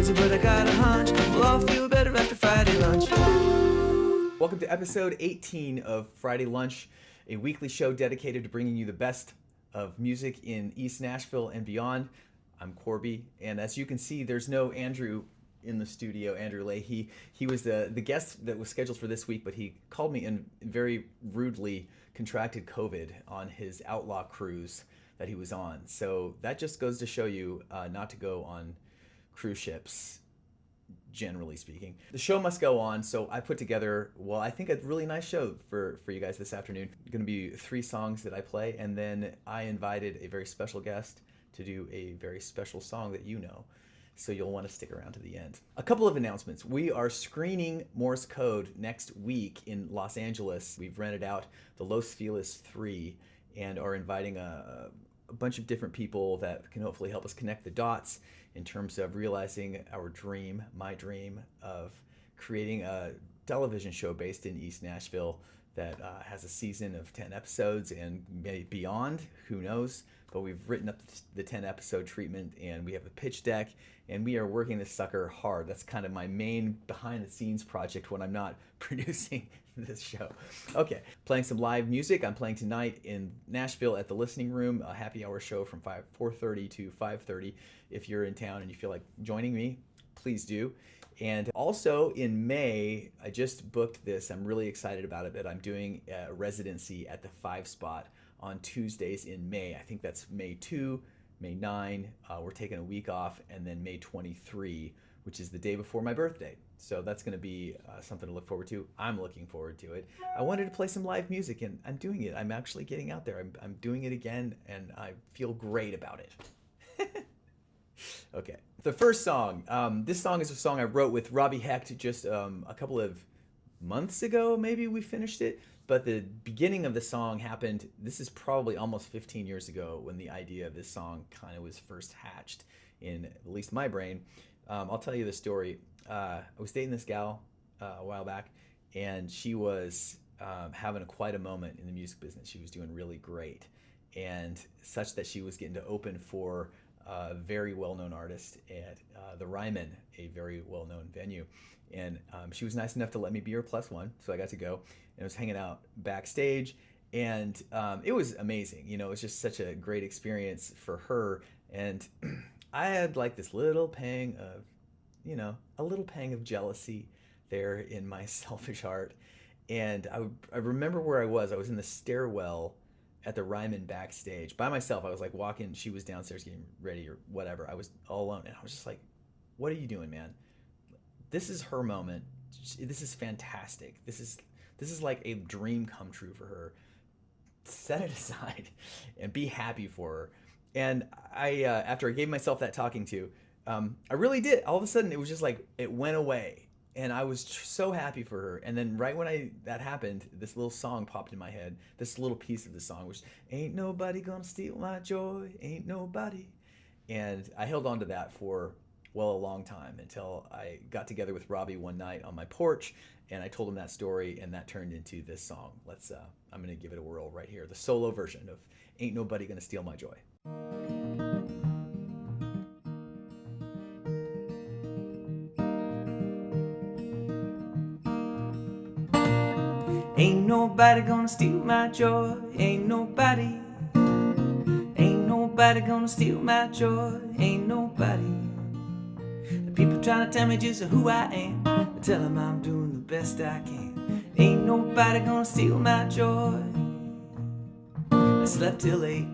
crazy, but I got a hunch. We'll all feel better after Friday lunch. Welcome to episode 18 of Friday Lunch, a weekly show dedicated to bringing you the best of music in East Nashville and beyond. I'm Korby, and as you can see, there's no Andrew in the studio, Andrew Leahey. He was the guest that was scheduled for this week, but he called me and very rudely contracted COVID on his outlaw cruise that he was on. So that just goes to show you not to go on cruise ships, generally speaking. The show must go on, so I put together, well, I think a really nice show for you guys this afternoon. Going to be 3 songs that I play, and then I invited a very special guest to do a very special song that you know. So you'll want to stick around to the end. A couple of announcements. We are screening Morse Code next week in Los Angeles. We've rented out the Los Feliz 3 and are inviting a bunch of different people that can hopefully help us connect the dots in terms of realizing our dream, my dream, of creating a television show based in East Nashville that has a season of 10 episodes and maybe beyond, who knows. But we've written up the 10 episode treatment and we have a pitch deck and we are working this sucker hard. That's kind of my main behind the scenes project when I'm not producing this show. Okay, playing some live music. I'm playing tonight in Nashville at the Listening Room, a happy hour show from 4:30 to 5:30. If you're in town and you feel like joining me, please do. And also in May, I just booked this. I'm really excited about it, but I'm doing a residency at the 5 Spot on Tuesdays in May. I think that's May 2, May 9. We're taking a week off, and then May 23, which is the day before my birthday. So that's going to be something to look forward to. I'm looking forward to it. I wanted to play some live music, and I'm doing it. I'm actually getting out there. I'm doing it again, and I feel great about it. Okay, the first song. This song is a song I wrote with Robbie Hecht just a couple of months ago. Maybe we finished it. But the beginning of the song happened, this is probably almost 15 years ago when the idea of this song kind of was first hatched in at least my brain. I'll tell you the story. I was dating this gal a while back, and she was having quite a moment in the music business. She was doing really great, and such that she was getting to open for a very well-known artist at the Ryman, a very well-known venue. And she was nice enough to let me be her +1, so I got to go. And I was hanging out backstage, and it was amazing. You know, it was just such a great experience for her. And I had like this little pang of, a little pang of jealousy there in my selfish heart. And I remember where I was. I was in the stairwell at the Ryman backstage by myself. I was like walking. She was downstairs getting ready or whatever. I was all alone, and I was just like, "What are you doing, man? This is her moment. This is fantastic. This is like a dream come true for her. Set it aside and be happy for her." And I, after I gave myself that talking to, I really did. All of a sudden, it was just like it went away, and I was so happy for her. And then right when that happened, this little song popped in my head. This little piece of the song, which ain't nobody gonna steal my joy, ain't nobody. And I held on to that for a long time until I got together with Robbie one night on my porch, and I told him that story, and that turned into this song. I'm gonna give it a whirl right here, the solo version of Ain't Nobody Gonna Steal My Joy. Ain't nobody gonna steal my joy, ain't nobody. Ain't nobody gonna steal my joy, ain't nobody. People trying to tell me just who I am. I tell them I'm doing the best I can. Ain't nobody gonna steal my joy. I slept till 8.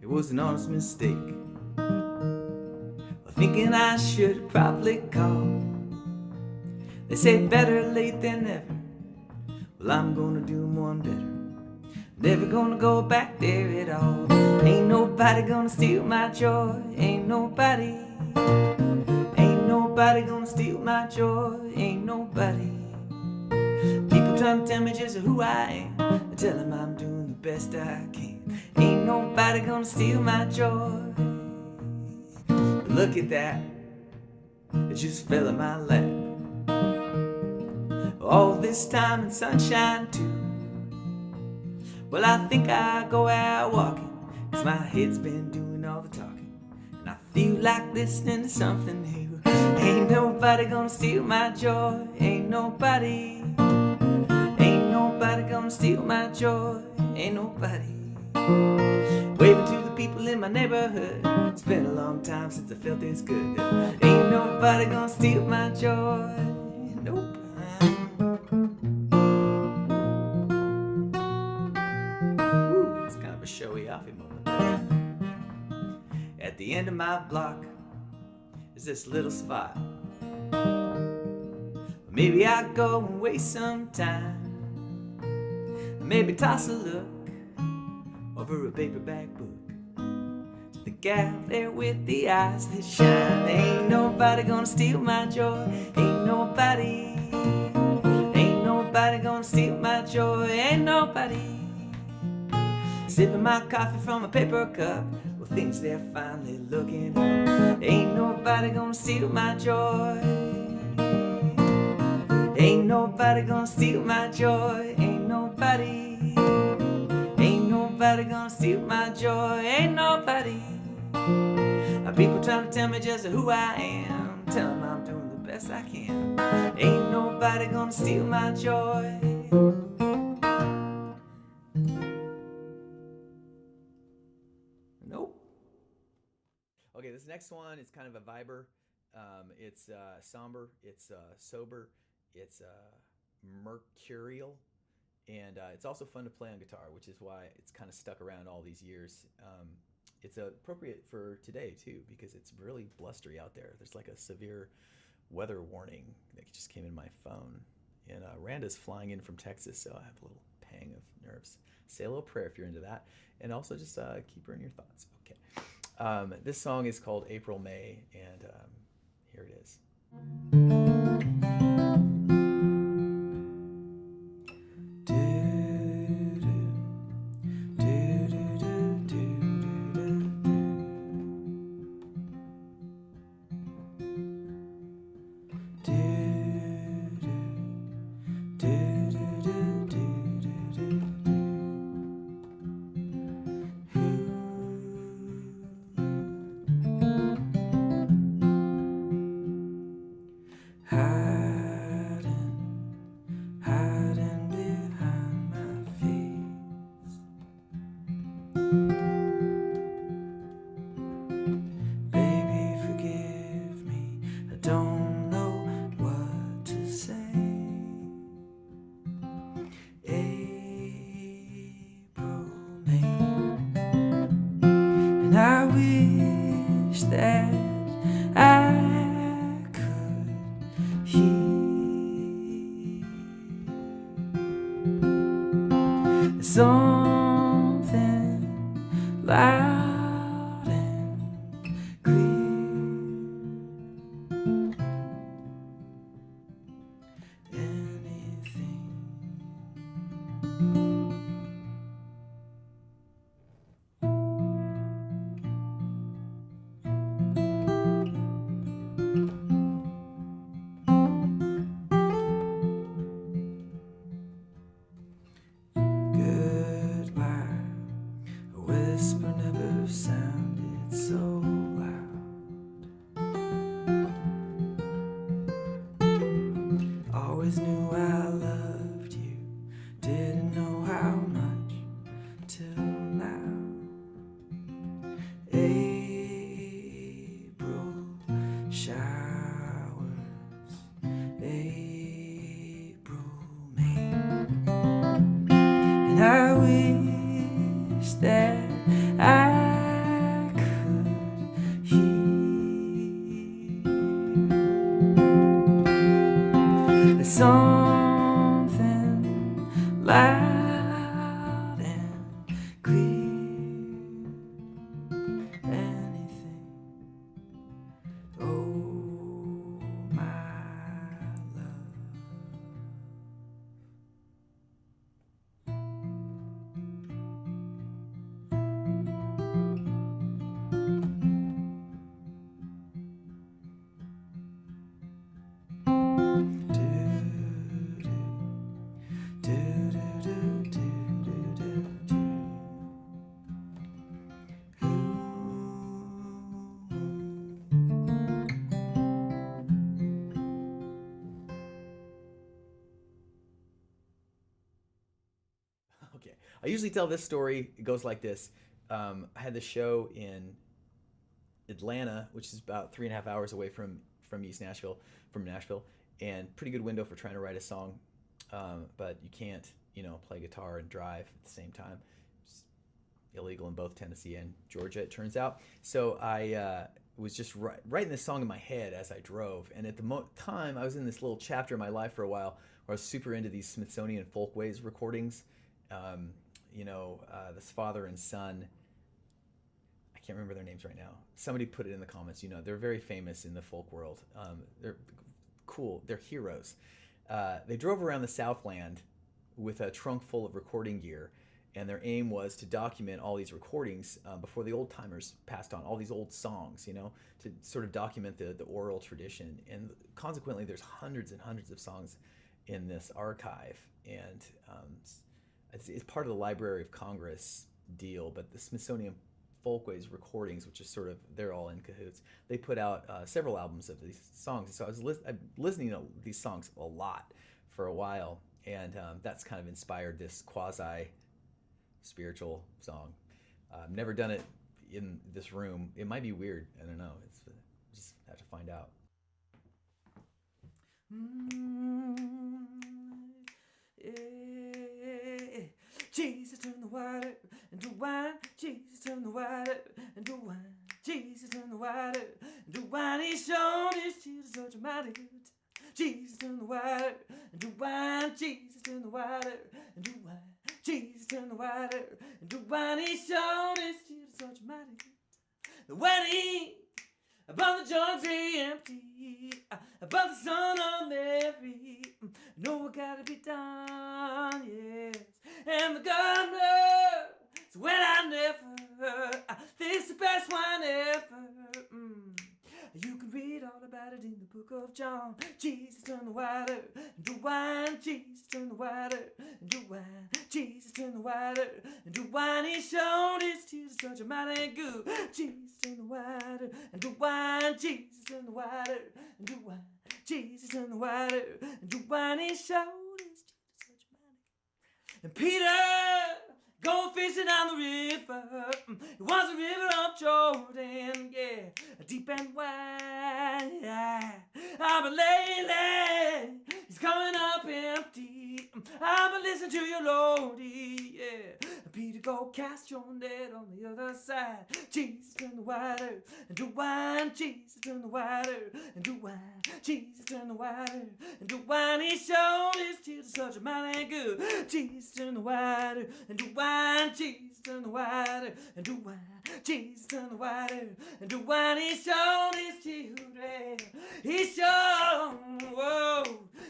It was an honest mistake. Well, thinking I should probably call. They say better late than never. Well, I'm gonna do one better. Never gonna go back there at all. Ain't nobody gonna steal my joy. Ain't nobody. Nobody gonna steal my joy, ain't nobody. People trying to tell me just who I am. I tell them I'm doing the best I can. Ain't nobody gonna steal my joy. Look at that, it just fell in my lap. All this time in sunshine too. Well, I think I'll go out walking, 'cause my head's been doing all the talking. And I Feel like listening to something new. Ain't nobody gonna steal my joy. Ain't nobody gonna steal my joy. Ain't nobody. Waving to the people in my neighborhood. It's been a long time since I felt this good. Ain't nobody gonna steal my joy. Nope. Woo, it's kind of a showy offy moment there. At the end of my block is this little spot. Maybe I'll go and waste some time. Maybe toss a look over a paperback book to the gal there with the eyes that shine. Ain't nobody gonna steal my joy. Ain't nobody gonna steal my joy. Ain't nobody. Sipping my coffee from a paper cup. Well, things they're finally looking up. Ain't nobody gonna steal my joy. Ain't nobody gonna steal my joy. Ain't nobody gonna steal my joy. Ain't nobody. People trying to tell me just who I am. Tell them I'm doing the best I can. Ain't nobody gonna steal my joy. Nope. Okay, this next one is kind of a viber. It's somber, it's sober, it's mercurial, and it's also fun to play on guitar, which is why it's kind of stuck around all these years. It's appropriate for today too, because it's really blustery out there. There's like a severe weather warning that just came in my phone, and Randa's flying in from Texas, so I have a little pang of nerves. Say a little prayer if you're into that, and also just keep her in your thoughts. Okay. This song is called April May, and here it is. I wish that I could hear something loud and clear. Anything. Sounded so loud. Always knew I loved you, didn't know how much till now. April showers, April May, and I wish that I could hear something loud and clear. Anything, oh my love. I usually tell this story. It goes like this. I had the show in Atlanta, which is about 3.5 hours away from East Nashville, from Nashville, and pretty good window for trying to write a song, but you can't, play guitar and drive at the same time. It's illegal in both Tennessee and Georgia, it turns out. So I was just writing this song in my head as I drove, and at the time, I was in this little chapter of my life for a while where I was super into these Smithsonian Folkways recordings. This father and son. I can't remember their names right now. Somebody put it in the comments. They're very famous in the folk world. They're cool. They're heroes. They drove around the Southland with a trunk full of recording gear, and their aim was to document all these recordings before the old timers passed on, all these old songs, to sort of document the oral tradition. And consequently, there's hundreds and hundreds of songs in this archive, and it's part of the Library of Congress deal, but the Smithsonian Folkways recordings, which is sort of, they're all in cahoots, they put out several albums of these songs. So I was listening to these songs a lot for a while, and that's kind of inspired this quasi-spiritual song. I've never done it in this room. It might be weird. I don't know. Just have to find out. Jesus, turn the water into wine. Jesus, turn the water into wine. Jesus, turn the water into wine. He's shown his tears such a mighty good. Jesus, turn the water into wine. Jesus, turn the water into wine. Jesus, turn the water into wine. He's shown his tears such a mighty good. The wedding above the John tree empty, above the son of Mary. No, what gotta be done, yes. And the governor, so when I never, this is the best wine ever. You can read all about it in the book of John. Jesus, turn the water into wine. Jesus, turn the water into wine. Jesus, turn the water into wine. He showed his tears such a mighty good. Jesus, turn the water into wine. Jesus, turn the water into wine. Jesus, turn the water into wine. He showed his tears such a mighty good. And Peter, go fishing on the river. It was a river of Jordan, yeah, deep and wide. Yeah. But lately, he's coming up empty. But listen to your Lordy, yeah. Peter, go cast your net on the other side. Jesus, turn the water into wine. Jesus, turn the water into wine. Jesus, turn the water into wine. He showed his tears such a mighty good. Jesus, turn the water into wine. Jesus, turn the water into wine. Jesus, turn the water into wine. He showed his children. He showed, whoa,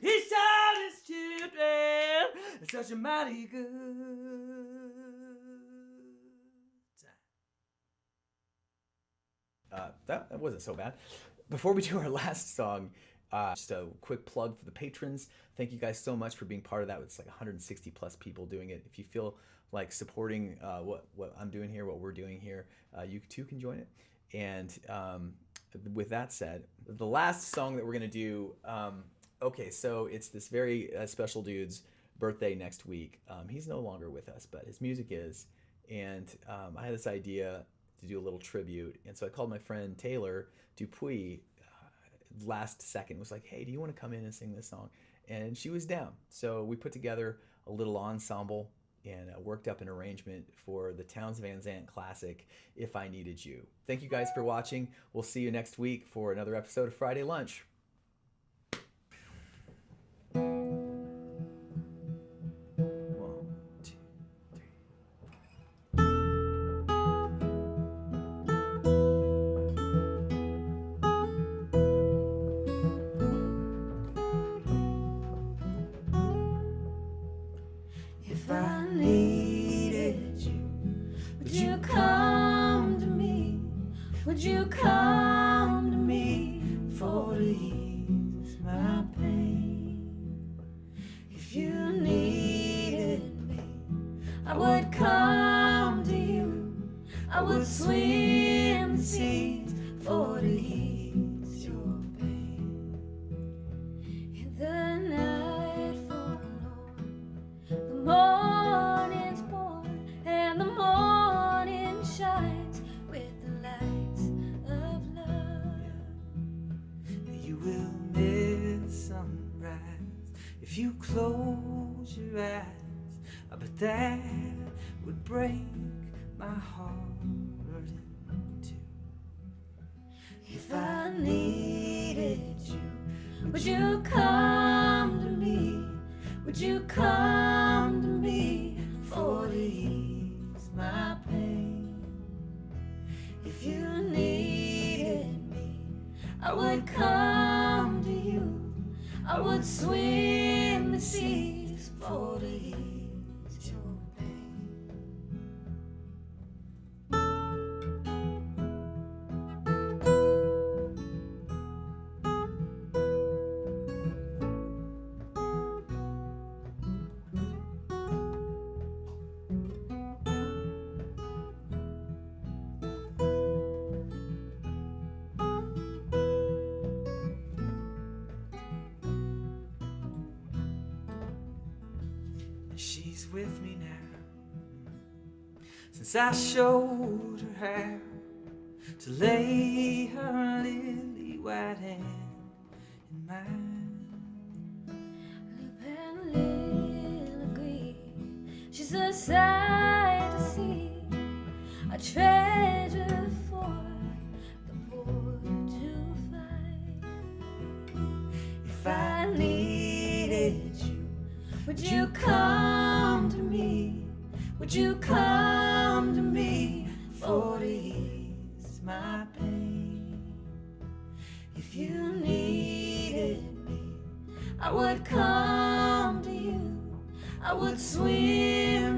he showed his children such a mighty good. That wasn't so bad. Before we do our last song, just a quick plug for the patrons. Thank you guys so much for being part of that. It's like 160 plus people doing it. If you feel like supporting what I'm doing here, what we're doing here, you too can join it. And with that said, the last song that we're gonna do, okay, so it's this very special dude's birthday next week. He's no longer with us, but his music is. And I had this idea to do a little tribute, and so I called my friend Taylor Dupuis last second. Was like, hey, do you want to come in and sing this song? And she was down. So we put together a little ensemble and worked up an arrangement for the Townes Van Zandt classic, If I Needed You. Thank you guys for watching. We'll see you next week for another episode of Friday Lunch. If I needed you, would you come to me? Would you come to me for to ease my pain? If you needed me, I would come to you. I would swim the seas for to ease your pain. In the night forlorn, the morning's born, if you close your eyes. But that would break my heart in two. If I needed you, would you come to me? Would you come to me for to ease my pain? If you needed me, I would come to you. I would swim the seas for to ease your pain. She's with me now, since I showed her how to lay her lily white hand in mine. Loop and Lil agree, she's a sight to see, a treasure for the poor to find. If I needed you, would you come to me? Would you come to me for to ease my pain? If you needed me, I would come to you. I would swim